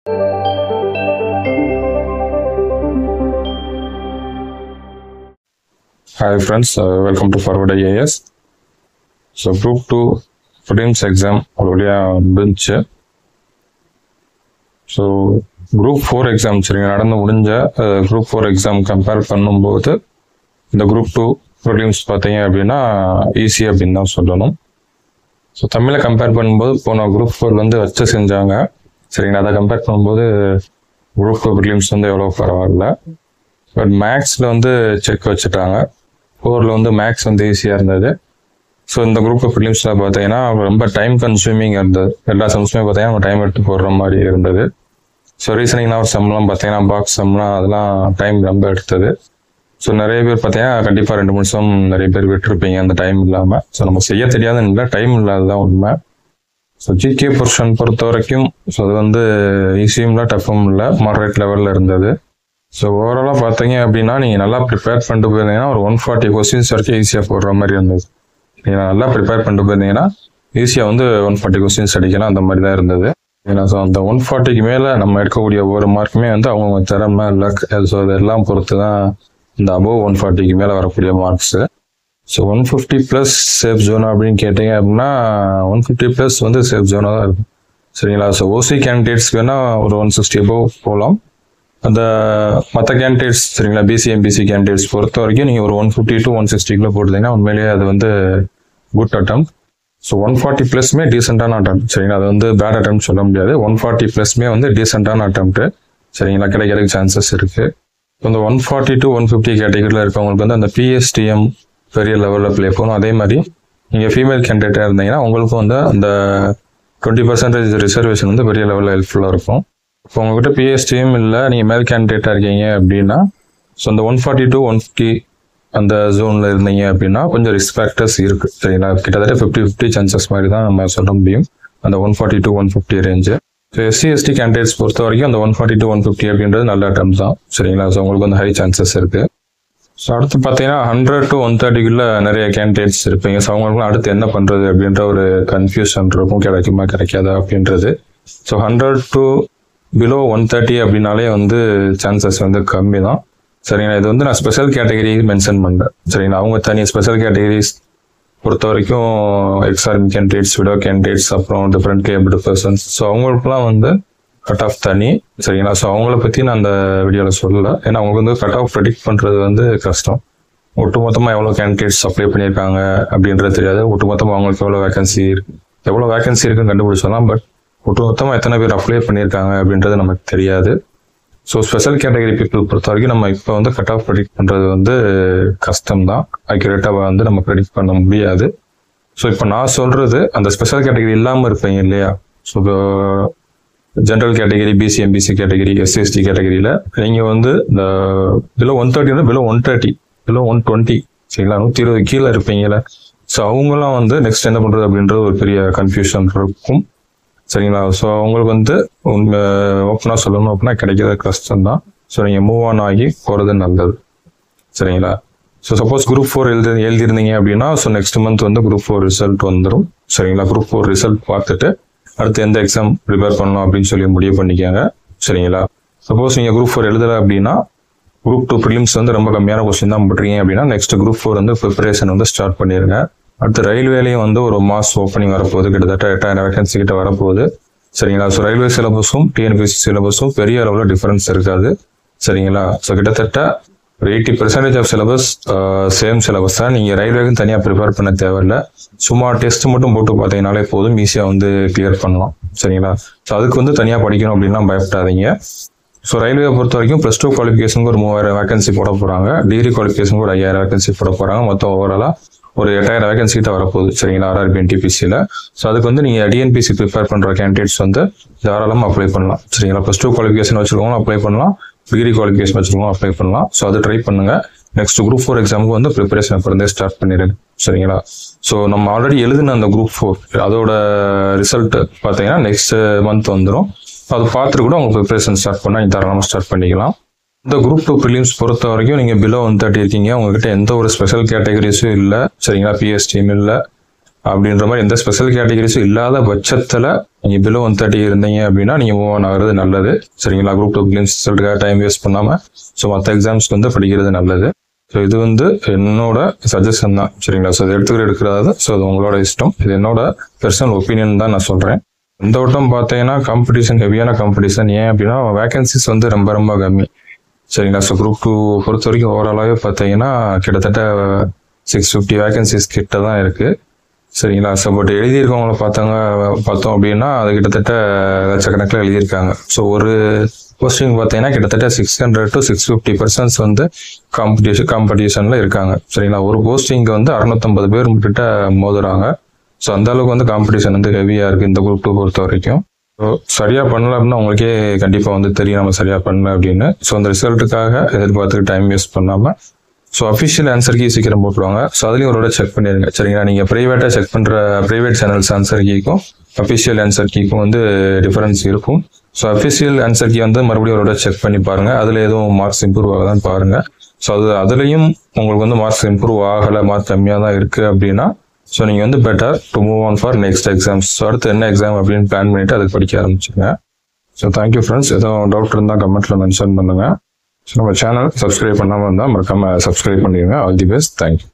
Hi friends, welcome to Forward IAS. So Group 2 prelims exam already முடிஞ்சு. So group 4 exam சரிங்க நடந்து முடிஞ்ச group 4 exam compare பண்ணும்போது இந்த குரூப் 2 ப்ரிலிம்ஸ் பார்த்தீங்க அப்படின்னா ஈஸி அப்படின்னு தான் சொல்லணும். ஸோ தமிழை கம்பேர் பண்ணும்போது போன குரூப் 4 வந்து வச்சு செஞ்சாங்க சரிங்களா. அதை கம்பேர் பண்ணும்போது குரூப் 2 ப்ரிலிம்ஸ் வந்து எவ்வளோ பரவாயில்ல. பட் மேக்ஸில் வந்து செக் வச்சுட்டாங்க. 4ல் வந்து மேக்ஸ் வந்து ஈஸியாக இருந்தது. ஸோ இந்த குரூப் ஆஃப் ப்ரிலிம்ஸில் பார்த்தீங்கன்னா ரொம்ப டைம் கன்சூமிங் இருந்தது. எல்லா சம்ஸுமே பார்த்தீங்கன்னா நம்ம டைம் எடுத்து போடுற மாதிரி இருந்தது. ஸோ ரீசனிங்லாம் ஒரு சம்லாம் பார்த்தீங்கன்னா பாக்ஸ் சம்லாம் அதெல்லாம் டைம் ரொம்ப எடுத்தது. ஸோ நிறைய பேர் பார்த்தீங்கன்னா கண்டிப்பாக 2-3 சம் நிறைய பேர் விட்டுருப்பீங்க அந்த டைம் இல்லாமல். ஸோ நம்ம செய்ய தெரியாதுன்னு இல்லை, டைம் இல்லாததான் உண்மை. ஸோ ஜிகே போர்ஷன் பொறுத்த வரைக்கும் ஸோ அது வந்து ஈஸியும் இல்லை டஃப்பும் இல்லை, மாடரேட் லெவலில் இருந்தது. ஸோ ஓவராலாக பார்த்தீங்க அப்படின்னா நீங்கள் நல்லா ப்ரிப்பேர் பண்ணிட்டு போயிருந்தீங்கன்னா ஒரு 140 கொஸ்டின்ஸ் வரைக்கும் ஈஸியாக போடுற மாதிரி இருந்தது. நீங்கள் நல்லா ப்ரிப்பேர் பண்ணிட்டு போயிருந்தீங்கன்னா ஈஸியாக வந்து 140 கொஸ்டின்ஸ் அடிக்கலாம் அந்த மாதிரி தான் இருந்தது. ஏன்னா ஸோ அந்த 140க்கு மேலே நம்ம எடுக்கக்கூடிய ஒவ்வொரு மார்க்குமே வந்து அவங்க திறமை லக் ஸோ அதெல்லாம் பொறுத்து தான் இந்த அபோவ் 140க்கு மேலே வரக்கூடிய மார்க்ஸு. ஸோ 150+ சேஃப் ஜோன் அப்படின்னு கேட்டீங்க அப்படின்னா 150+ வந்து சேஃப் ஜோனாக தான் இருக்கும் சரிங்களா. ஸோ ஓசி கேண்டிடேட்ஸ்க்கு வேணால் ஒரு 160 அபோவ் போகலாம். அந்த மற்ற கேண்டிடேட்ஸ் சரிங்களா பிசி எம்பிசி கேண்டிடேட்ஸ் பொறுத்த வரைக்கும் நீங்கள் ஒரு 150 to 160 போட்டுட்டீங்கன்னா உண்மையிலேயே அது வந்து குட் அட்டம். ஸோ 140+ டீசெண்டான அட்டம் சரிங்களா. அது வந்து பேட் அட்டம் சொல்ல முடியாது. 140+ வந்து டீசெண்டான அட்டம் சரிங்களா, கிடைக்கிறதுக்கு சான்சஸ் இருக்கு. இந்த 140 to 150 கேட்டகரியில் இருக்கவங்களுக்கு வந்து அந்த பிஎஸ்டிஎம் பெரிய லெவலில் ப்ளே போகணும். அதே மாதிரி நீங்கள் ஃபீமேல் கேண்டிடேட்டாக இருந்தீங்கன்னா உங்களுக்கும் வந்து அந்த 20% ரிசர்வேஷன் வந்து பெரிய லெவலில் ஹெல்ப்ஃபுல்லாக இருக்கும். இப்போ உங்ககிட்ட பிஎஸ்டியும் இல்லை, நீங்கள் மேல் கேண்டிடேட்டாக இருக்கீங்க அப்படின்னா ஸோ அந்த 140 to 150 அந்த ஜோனில் இருந்தீங்க அப்படின்னா கொஞ்சம் ரிஸ்க் ஃபேக்டர்ஸ் இருக்குது சரிங்களா. கிட்டத்தட்ட 50-50 சான்சஸ் மாதிரி தான் நம்ம சொல்ல முடியும் அந்த 140 to 150 ரேஞ்சு. ஸோ எஸ்சி/எஸ்டி கேண்டிடேட்ஸ் பொறுத்த வரைக்கும் அந்த 140 to 150 அப்படின்றது நல்ல அட்டம் தான் சரிங்களா. ஸோ உங்களுக்கு வந்து ஹை சான்சஸ் இருக்குது. ஸோ அடுத்து பார்த்தீங்கன்னா 100 to 130 நிறைய கேண்டிடேட்ஸ் இருப்பீங்க. ஸோ அவங்களுக்குலாம் அடுத்து என்ன பண்ணுறது அப்படின்ற ஒரு கன்ஃபியூஷன் இருக்கும், கிடைக்குமா கிடைக்காதா அப்படின்றது. ஸோ 100 to below 130 அப்படின்னாலே வந்து சான்சஸ் வந்து கம்மி தான் சரிங்களா. இது வந்து நான் ஸ்பெஷல் கேட்டகரி மென்ஷன் பண்ணுறேன் சரிங்களா. அவங்க தனி ஸ்பெஷல் கேட்டகரிஸ் பொறுத்த வரைக்கும் எக்ஸ்ஆர்மி கேண்டிடேட்ஸ், விடோ கேண்டிடேட்ஸ், அப்புறம் டிஃப்ரெண்ட் கேபிள் பர்சன்ஸ். ஸோ அவங்களுக்குலாம் வந்து கட் ஆஃப் தனி சரிங்களா. ஸோ அவங்கள பற்றி நான் அந்த வீடியோவில் சொல்லலை. ஏன்னா அவங்களுக்கு வந்து கட் ஆஃப் ப்ரெடிக்ட் பண்ணுறது வந்து கஷ்டம். ஒட்டுமொத்தமாக எவ்வளோ கேண்டிடேட்ஸ் அப்ளை பண்ணியிருக்காங்க அப்படின்றது தெரியாது. ஒட்டுமொத்தமாக அவங்களுக்கு எவ்வளோ வேகன்சி இருக்குன்னு கண்டுபிடிச்சலாம். பட் ஒட்டுமொத்தமாக எத்தனை பேர் அப்ளை பண்ணியிருக்காங்க அப்படின்றது நமக்கு தெரியாது. ஸோ ஸ்பெஷல் கேட்டகரி பீப்புள் பொறுத்த வரைக்கும் நம்ம இப்போ வந்து கட் ஆஃப் ப்ரெடிக்ட் பண்ணுறது வந்து கஷ்டம் தான், அக்யூரேட்டாக வந்து நம்ம ப்ரெடிக்ட் பண்ண முடியாது. ஸோ இப்போ நான் சொல்கிறது அந்த ஸ்பெஷல் கேட்டகரி இல்லாமல் இருப்பீங்க இல்லையா. So general category, BC MBC category, SC ST கேட்டகரியில் நீங்கள் வந்து இந்த பிலோ 130 பிலோ 130 பிலோ 120 சரிங்களா 120 கீழே இருப்பீங்கள. ஸோ அவங்களாம் வந்து நெக்ஸ்ட் என்ன பண்ணுறது அப்படின்றது ஒரு பெரிய கன்ஃபியூஷன் இருக்கும் சரிங்களா. ஸோ அவங்களுக்கு வந்து ஓப்பனாக சொல்லணும் அப்படின்னா கிடைக்கிறது கஷ்டம் தான். ஸோ நீங்கள் மூவ் ஆன் ஆகி போகிறது நல்லது சரிங்களா. ஸோ சப்போஸ் குரூப் 4 எழுதிருந்தீங்க அப்படின்னா ஸோ நெக்ஸ்ட் மந்த் வந்து குரூப் 4 ரிசல்ட் வந்துடும் சரிங்களா. குரூப் 4 ரிசல்ட் பார்த்துட்டு அடுத்து எந்த எக்ஸாம் ப்ரிப்பேர் பண்ணணும் அப்படின்னு சொல்லி முடிவு பண்ணிக்கோங்க சரிங்களா. சப்போஸ் நீங்கள் குரூப் 4 எழுதலை அப்படின்னா குரூப் 2 ப்ரிலிம்ஸ் வந்து ரொம்ப கம்மியான கொஸ்டின் தான் போட்டுறீங்க அப்படின்னா நெக்ஸ்ட் குரூப் 4 வந்து ப்ரிப்பரேஷன் வந்து ஸ்டார்ட் பண்ணிடுங்க. அடுத்து ரயில்வேலையும் வந்து ஒரு மாஸ் ஓப்பனிங் வரப்போகுது, கிட்டத்தட்ட 8000 வேகன்சி கிட்ட வரப்போகுது சரிங்களா. ஸோ ரயில்வே சிலபஸும் டிஎன்பிஎஸ்சி சிலபஸும் பெரிய அளவில் டிஃபரன்ஸ் இருக்காது சரிங்களா. ஸோ கிட்டத்தட்ட ஒரு 80% ஆஃப் சிலபஸ் சேம் சிலபஸ் தான். நீங்கள் ரயில்வேக்கும் தனியாக ப்ரிப்பேர் பண்ண தேவையில்லை. சும்மா டெஸ்ட் மட்டும் போட்டு பார்த்தீங்கனாலே போதும், ஈஸியாக வந்து கிளியர் பண்ணலாம் சரிங்களா. ஸோ அதுக்கு வந்து தனியாக படிக்கணும் அப்படின்லாம் பயப்படாதீங்க. ஸோ ரயில்வே பொறுத்த வரைக்கும் +2 குவாலிஃபிகேஷனுக்கு ஒரு 3000 வேகன்சி போட போகிறாங்க. டிகிரி குவாலிஃபிகேஷனுக்கு ஒரு 5000 வேகன்சி போட போகிறாங்க. மொத்தம் ஓவராலாக ஒரு 8000 வேகன்சி கிட்ட வரப்போகுது சரிங்களா ஆர்ஆர்பி என்டிபிசியில். ஸோ அதுக்கு வந்து நீங்கள் டிஎன்பிசி ப்ரிப்பேர் பண்ணுற கேண்டிடேட்ஸ் வந்து தாராளமாக அப்ளை பண்ணலாம் சரிங்களா. +2 குவாலிஃபிகேஷன் வச்சுருக்கவங்க அப்ளை பண்ணலாம், டிகிரி குவாலிஃபிகேஷன் வச்சுருக்கவங்க அப்ளை பண்ணலாம். ஸோ அது ட்ரை பண்ணுங்கள். நெக்ஸ்ட் குரூப் 4 எக்ஸாமுக்கு வந்து ப்ரிப்பரேஷன் அப்புறம் ஸ்டார்ட் பண்ணிடுங்க சரிங்களா. ஸோ நம்ம ஆல்ரெடி எழுதின அந்த குரூப் 4 அதோட ரிசல்ட் பார்த்தீங்கன்னா நெக்ஸ்ட் மந்த் வந்துடும். அது பார்த்துட்டு கூட உங்கள் ப்ரிப்பரேஷன் ஸ்டார்ட் பண்ணால் நீங்கள் தாராளமாக ஸ்டார்ட் பண்ணிக்கலாம். இந்த குரூப் 2 ப்ரிலிம்ஸ் பொறுத்த வரைக்கும் நீங்கள் பிலோ 130 இருக்கீங்க, உங்ககிட்ட எந்த ஒரு ஸ்பெஷல் கேட்டகரிஸும் இல்லை சரிங்களா. பிஎஸ்டியும் இல்லை, அப்படின்ற மாதிரி எந்த ஸ்பெஷல் கேட்டகரிஸும் இல்லாத பட்சத்தில் நீங்கள் பிலோ 130 இருந்தீங்க அப்படின்னா நீங்கள் மூவ் ஆன் ஆகிறது நல்லது. சரிங்களா? குரூப் 2 பிலிம்ஸ் ரிசல்ட்டுக்காக டைம் வேஸ்ட் பண்ணாமல் ஸோ மற்ற எக்ஸாம்ஸ்க்கு வந்து படிக்கிறது நல்லது. ஸோ இது வந்து என்னோட சஜஷன் தான். சரிங்களா? ஸோ இது எடுக்கிறது ஸோ அது உங்களோட இஷ்டம். இது என்னோட பர்சனல் ஒப்பீனியன் தான் நான் சொல்கிறேன். இந்த வட்டம் பார்த்தீங்கன்னா காம்படிஷன் ஹெவியான காம்படிஷன். ஏன் அப்படின்னா வேகன்சிஸ் வந்து ரொம்ப ரொம்ப கம்மி. சரிங்களா? ஸோ குரூப் 2 பொறுத்த வரைக்கும் ஓவராலாகவே பார்த்தீங்கன்னா கிட்டத்தட்ட 650 வேகன்சிஸ் கிட்ட தான் இருக்குது. சரிங்களா? ஸோ பட் எழுதியிருக்கவங்கள பார்த்தோம் அப்படின்னா அது கிட்டத்தட்ட லட்சக்கணக்கில் எழுதியிருக்காங்க. ஸோ ஒரு போஸ்டிங் பார்த்தீங்கன்னா கிட்டத்தட்ட 600 to 650 persons வந்து காம்படிஷனில் இருக்காங்க. சரிங்களா? ஒரு போஸ்டிங்க்கு வந்து 650 பேர் கிட்ட மோதுறாங்க. ஸோ அந்த அளவுக்கு வந்து காம்படிஷன் வந்து ஹெவியாக இருக்குது இந்த குரூப் 2 பொறுத்த வரைக்கும். ஸோ சரியாக பண்ணல அப்படின்னா உங்களுக்கே கண்டிப்பாக வந்து தெரியும் நம்ம சரியாக பண்ணல அப்படின்னு. ஸோ அந்த ரிசல்ட்டுக்காக எதிர்பார்த்துட்டு டைம் வேஸ்ட் பண்ணாமல் ஸோ அஃபிஷியல் ஆன்சர் கீ சீக்கிரம் போட்டுருவாங்க. ஸோ அதுலேயும் ஒரு செக் பண்ணிடுங்க. சரிங்களா? நீங்கள் ப்ரைவேட்டாக செக் பண்ணுற ப்ரைவேட் சேனல்ஸ் ஆன்சர் கீக்கும் அஃபிஷியல் ஆன்சர் கீக்கும் வந்து டிஃபரன்ஸ் இருக்கும். ஸோ அஃபிஷியல் ஆன்சர் கீ வந்து மறுபடியும் ஒரு செக் பண்ணி பாருங்கள். அதில் எதுவும் மார்க்ஸ் இம்ப்ரூவ் ஆகுதான்னு பாருங்கள். ஸோ அதுலேயும் உங்களுக்கு வந்து மார்க்ஸ் இம்ப்ரூவ் ஆகலை, மார்க் கம்மியாக தான் இருக்குது அப்படின்னா ஸோ நீங்கள் வந்து better to move on for next exams. So அடுத்து என்ன எக்ஸாம் அப்படின்னு பிளான் பண்ணிவிட்டு அதுக்கு படிக்க ஆரம்பிச்சுங்க. So thank you friends. எதுவும் டவுட் இருந்தால் கமெண்ட்டில் மென்ஷன் பண்ணுங்கள். ஸோ நம்ம சேனல் சப்ஸ்கிரைப் பண்ணாமல் இருந்தால் மறக்காமல் சப்ஸ்கிரைப் பண்ணிடுங்க. All the best. தேங்க்யூ.